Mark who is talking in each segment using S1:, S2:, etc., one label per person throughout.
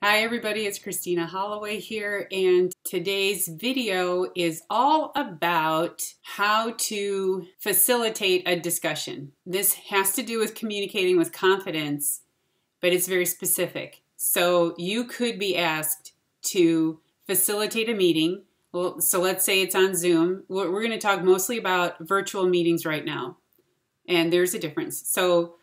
S1: Hi everybody, it's Christina Holloway here, and today's video is all about how to facilitate a discussion. This has to do with communicating with confidence, but it's very specific. So you could be asked to facilitate a meeting. Well, so let's say it's on Zoom. We're going to talk mostly about virtual meetings right now, and there's a difference. So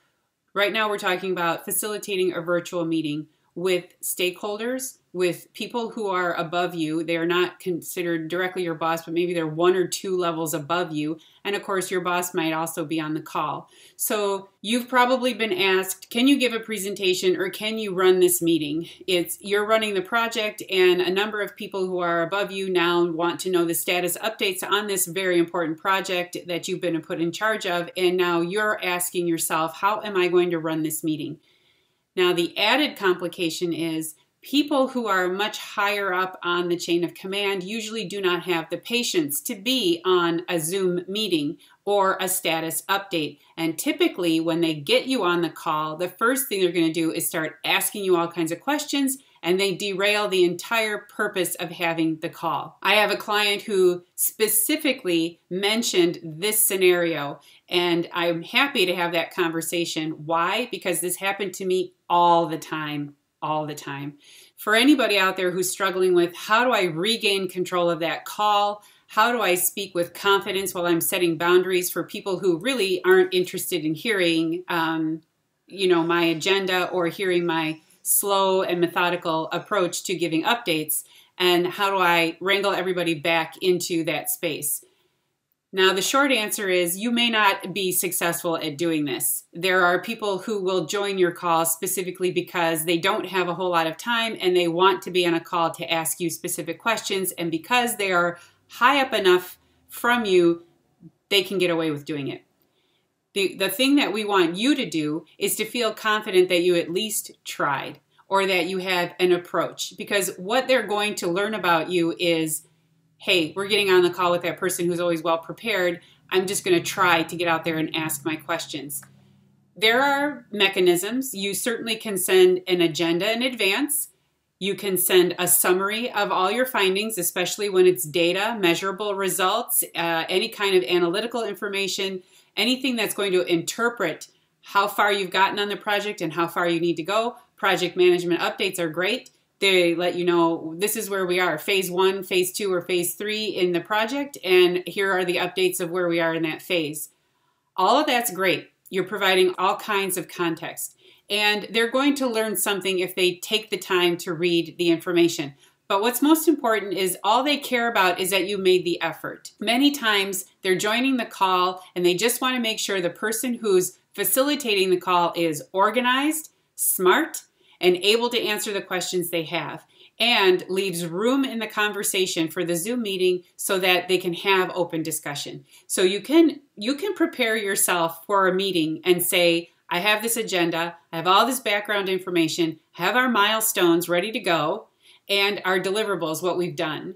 S1: right now we're talking about facilitating a virtual meeting with stakeholders, with people who are above you. They are not considered directly your boss, but maybe they're one or two levels above you. And of course, your boss might also be on the call. So you've probably been asked, can you give a presentation or can you run this meeting? You're running the project and a number of people who are above you now want to know the status updates on this very important project that you've been put in charge of. And now you're asking yourself, how am I going to run this meeting? Now, the added complication is people who are much higher up on the chain of command usually do not have the patience to be on a Zoom meeting or a status update. And typically, when they get you on the call, the first thing they're going to do is start asking you all kinds of questions, and they derail the entire purpose of having the call. I have a client who specifically mentioned this scenario, and I'm happy to have that conversation. Why? Because this happened to me all the time. For anybody out there who's struggling with how do I regain control of that call? How do I speak with confidence while I'm setting boundaries for people who really aren't interested in hearing, my agenda or hearing my slow and methodical approach to giving updates? And how do I wrangle everybody back into that space? Now, the short answer is you may not be successful at doing this. There are people who will join your call specifically because they don't have a whole lot of time and they want to be on a call to ask you specific questions. And because they are high up enough from you, they can get away with doing it. The thing that we want you to do is to feel confident that you at least tried or that you have an approach. Because what they're going to learn about you is, hey, we're getting on the call with that person who's always well prepared. I'm just going to try to get out there and ask my questions. There are mechanisms. You certainly can send an agenda in advance. You can send a summary of all your findings, especially when it's data, measurable results, any kind of analytical information, anything that's going to interpret how far you've gotten on the project and how far you need to go. Project management updates are great. They let you know this is where we are, phase 1, phase 2, or phase 3 in the project, and here are the updates of where we are in that phase. All of that's great. You're providing all kinds of context, and they're going to learn something if they take the time to read the information. But what's most important is all they care about is that you made the effort. Many times they're joining the call and they just want to make sure the person who's facilitating the call is organized, smart, and able to answer the questions they have, and leaves room in the conversation for the Zoom meeting so that they can have open discussion. So you can prepare yourself for a meeting and say, I have this agenda, I have all this background information, have our milestones ready to go, and our deliverables, what we've done.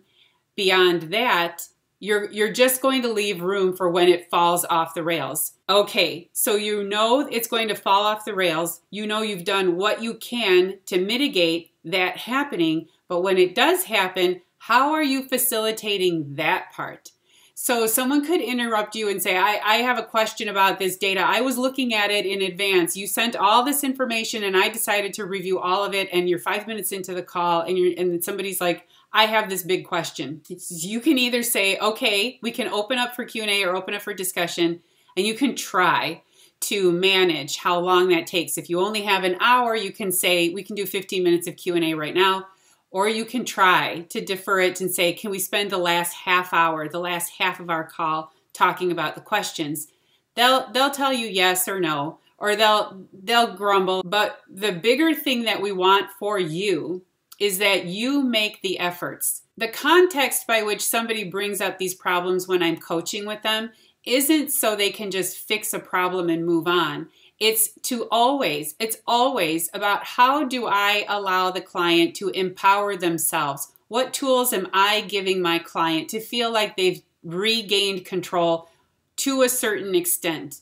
S1: Beyond that, you're just going to leave room for when it falls off the rails. Okay, so you know it's going to fall off the rails. You know you've done what you can to mitigate that happening, but when it does happen, how are you facilitating that part? So someone could interrupt you and say, I have a question about this data. I was looking at it in advance. You sent all this information and I decided to review all of it, and you're 5 minutes into the call and somebody's like, I have this big question. You can either say, okay, we can open up for Q&A or open up for discussion, and you can try to manage how long that takes. If you only have an hour, you can say, we can do 15 minutes of Q&A right now, or you can try to defer it and say, can we spend the last half hour, the last half of our call talking about the questions? They'll tell you yes or no, or they'll grumble. But the bigger thing that we want for you is that you make the efforts. The context by which somebody brings up these problems when I'm coaching with them isn't so they can just fix a problem and move on. It's always about how do I allow the client to empower themselves? What tools am I giving my client to feel like they've regained control to a certain extent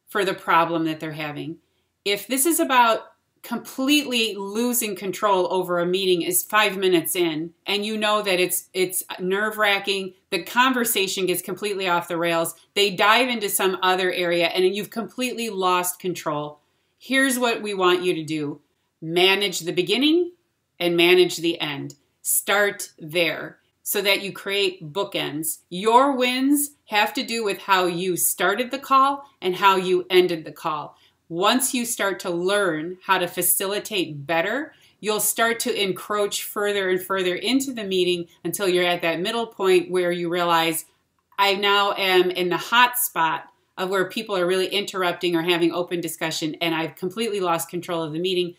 S1: for the problem that they're having? If this is about completely losing control over a meeting is 5 minutes in, and you know that it's nerve-wracking. The conversation gets completely off the rails. They dive into some other area, and you've completely lost control. Here's what we want you to do. Manage the beginning and manage the end. Start there so that you create bookends. Your wins have to do with how you started the call and how you ended the call. Once you start to learn how to facilitate better, you'll start to encroach further and further into the meeting until you're at that middle point where you realize, I now am in the hot spot of where people are really interrupting or having open discussion, and I've completely lost control of the meeting.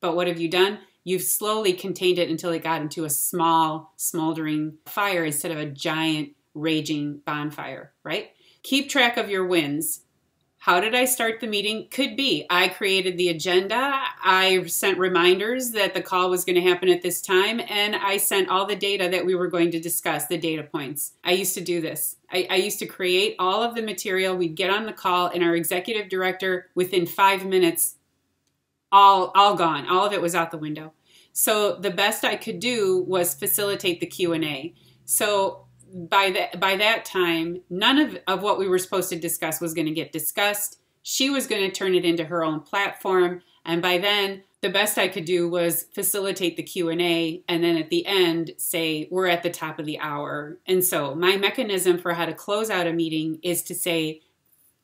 S1: But what have you done? You've slowly contained it until it got into a small, smoldering fire instead of a giant, raging bonfire, right? Keep track of your wins. How did I start the meeting? Could be I created the agenda, I sent reminders that the call was going to happen at this time, and I sent all the data that we were going to discuss, the data points. I used to do this. I used to create all of the material. We'd get on the call, and our executive director, within 5 minutes, all gone. All of it was out the window. So the best I could do was facilitate the Q&A. So by that time, none of what we were supposed to discuss was going to get discussed. She was going to turn it into her own platform. And by then, the best I could do was facilitate the Q&A, and then at the end say, we're at the top of the hour. And so my mechanism for how to close out a meeting is to say,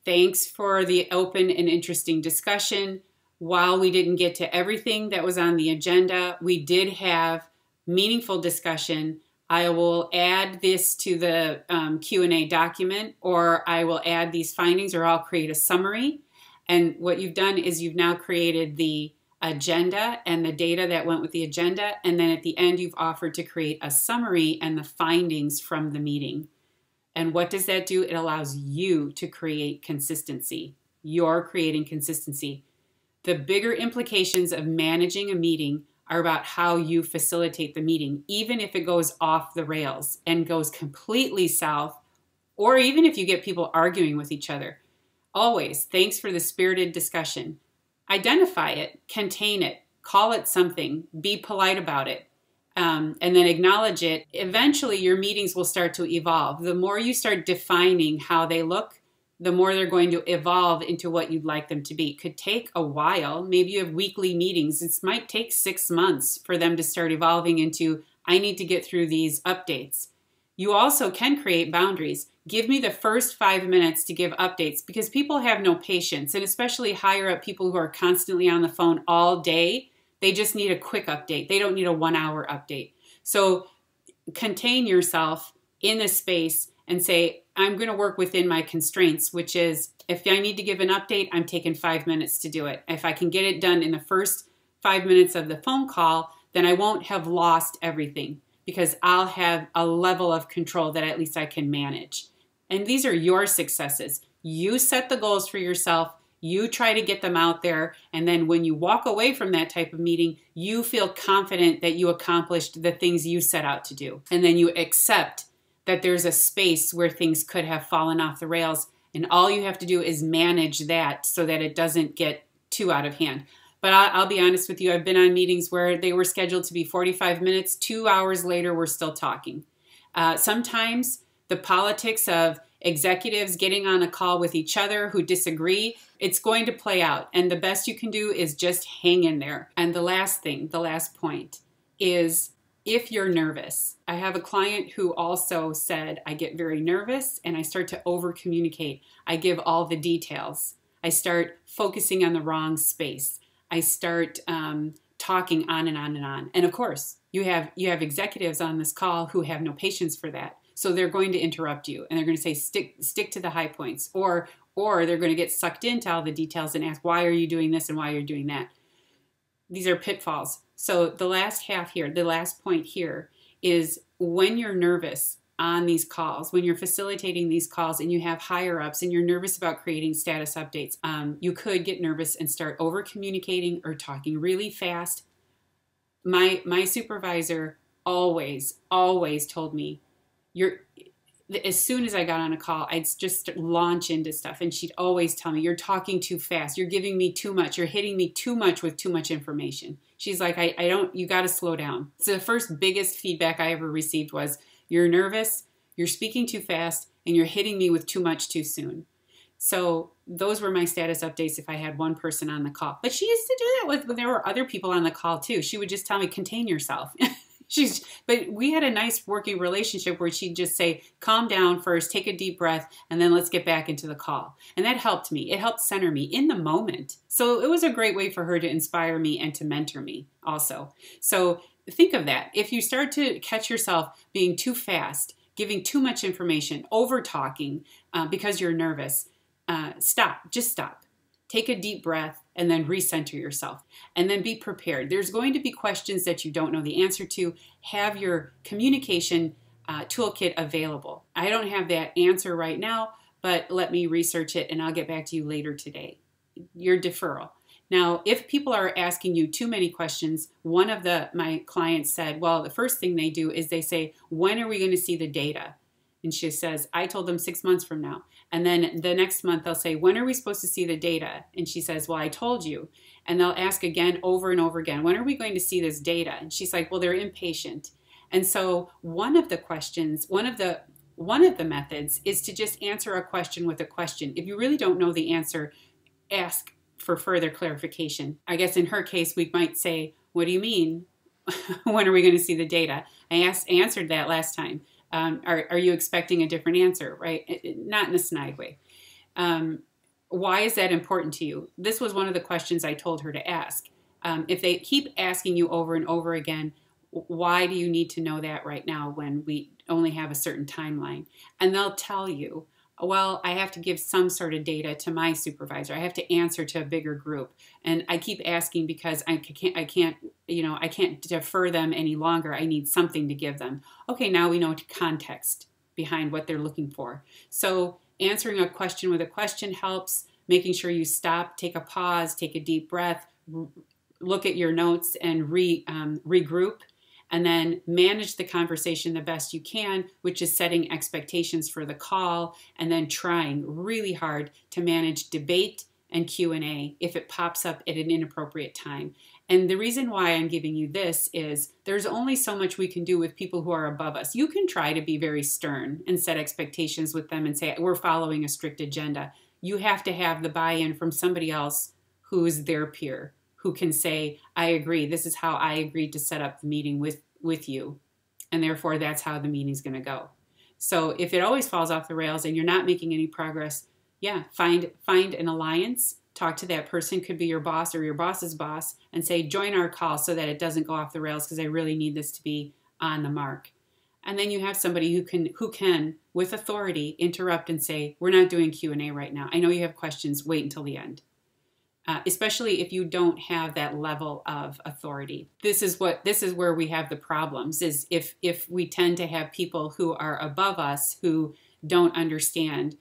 S1: thanks for the open and interesting discussion. While we didn't get to everything that was on the agenda, we did have meaningful discussion. I will add this to the Q&A document, or I will add these findings, or I'll create a summary. And what you've done is you've now created the agenda and the data that went with the agenda. And then at the end, you've offered to create a summary and the findings from the meeting. And what does that do? It allows you to create consistency. You're creating consistency. The bigger implications of managing a meeting are about how you facilitate the meeting, even if it goes off the rails and goes completely south, or even if you get people arguing with each other. Always, thanks for the spirited discussion. Identify it, contain it, call it something, be polite about it, and then acknowledge it. Eventually, your meetings will start to evolve. The more you start defining how they look, the more they're going to evolve into what you'd like them to be. It could take a while. Maybe you have weekly meetings. It might take 6 months for them to start evolving into, I need to get through these updates. You also can create boundaries. Give me the first 5 minutes to give updates, because people have no patience, and especially higher up people who are constantly on the phone all day, they just need a quick update. They don't need a 1 hour update. So contain yourself in a space and say, I'm going to work within my constraints, which is if I need to give an update, I'm taking 5 minutes to do it. If I can get it done in the first 5 minutes of the phone call, then I won't have lost everything, because I'll have a level of control that at least I can manage. And these are your successes. You set the goals for yourself. You try to get them out there. And then when you walk away from that type of meeting, you feel confident that you accomplished the things you set out to do. And then you accept that there's a space where things could have fallen off the rails, and all you have to do is manage that so that it doesn't get too out of hand. But I'll be honest with you, I've been on meetings where they were scheduled to be 45 minutes, 2 hours later, we're still talking. Sometimes the politics of executives getting on a call with each other who disagree, it's going to play out. And the best you can do is just hang in there. And the last thing, the last point is, if you're nervous, I have a client who also said, I get very nervous and I start to over-communicate. I give all the details. I start focusing on the wrong space. I start talking on and on and on. And of course, you have executives on this call who have no patience for that. So they're going to interrupt you and they're going to say, stick to the high points, or they're going to get sucked into all the details and ask, why are you doing this and why are you doing that? These are pitfalls. So the last half here, the last point here is, when you're nervous on these calls, when you're facilitating these calls and you have higher ups and you're nervous about creating status updates, you could get nervous and start over communicating or talking really fast. My supervisor always told me, as soon as I got on a call, I'd just launch into stuff. And she'd always tell me, you're talking too fast. You're giving me too much. You're hitting me too much with too much information. She's like, I don't, you got to slow down. So the first biggest feedback I ever received was, you're nervous, you're speaking too fast, and you're hitting me with too much too soon. So those were my status updates if I had one person on the call. But she used to do that when there were other people on the call too. She would just tell me, contain yourself. But we had a nice working relationship where she'd just say, calm down first, take a deep breath, and then let's get back into the call. And that helped me. It helped center me in the moment. So it was a great way for her to inspire me and to mentor me also. So think of that. If you start to catch yourself being too fast, giving too much information, over talking because you're nervous, stop. Just stop. Take a deep breath and then recenter yourself, and then be prepared. There's going to be questions that you don't know the answer to. Have your communication toolkit available. I don't have that answer right now, but let me research it and I'll get back to you later today. Your deferral. Now, if people are asking you too many questions, one of my clients said, well, the first thing they do is they say, when are we going to see the data? And she says, I told them 6 months from now. And then the next month they'll say, when are we supposed to see the data? And she says, well, I told you. And they'll ask again over and over again, when are we going to see this data? And she's like, well, they're impatient. And so one of the questions, one of the methods is to just answer a question with a question. If you really don't know the answer, ask for further clarification. I guess in her case, we might say, what do you mean? When are we going to see the data? I answered that last time. Are you expecting a different answer, right? Not in a snide way. Why is that important to you? This was one of the questions I told her to ask. If they keep asking you over and over again, why do you need to know that right now when we only have a certain timeline? And they'll tell you, well, I have to give some sort of data to my supervisor. I have to answer to a bigger group. And I keep asking because I can't defer them any longer. I need something to give them. Okay, now we know context behind what they're looking for. So answering a question with a question helps. Making sure you stop, take a pause, take a deep breath, look at your notes and regroup. And then manage the conversation the best you can, which is setting expectations for the call, and then trying really hard to manage debate and Q&A if it pops up at an inappropriate time. And the reason why I'm giving you this is there's only so much we can do with people who are above us. You can try to be very stern and set expectations with them and say, we're following a strict agenda. You have to have the buy-in from somebody else who's their peer, who can say, I agree, this is how I agreed to set up the meeting with you, and therefore that's how the meeting's going to go. So if it always falls off the rails and you're not making any progress, yeah, find an alliance, talk to that person, could be your boss or your boss's boss, and say, join our call so that it doesn't go off the rails because I really need this to be on the mark. And then you have somebody who can, with authority, interrupt and say, we're not doing Q&A right now. I know you have questions, wait until the end. Especially if you don't have that level of authority. This is where we have the problems, is if we tend to have people who are above us who don't understand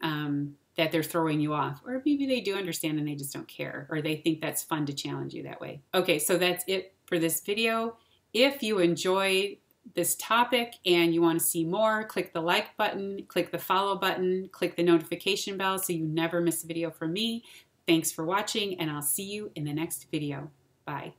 S1: that they're throwing you off, or maybe they do understand and they just don't care, or they think that's fun to challenge you that way. Okay, so that's it for this video. If you enjoy this topic and you want to see more, click the like button, click the follow button, click the notification bell so you never miss a video from me. Thanks for watching, and I'll see you in the next video. Bye.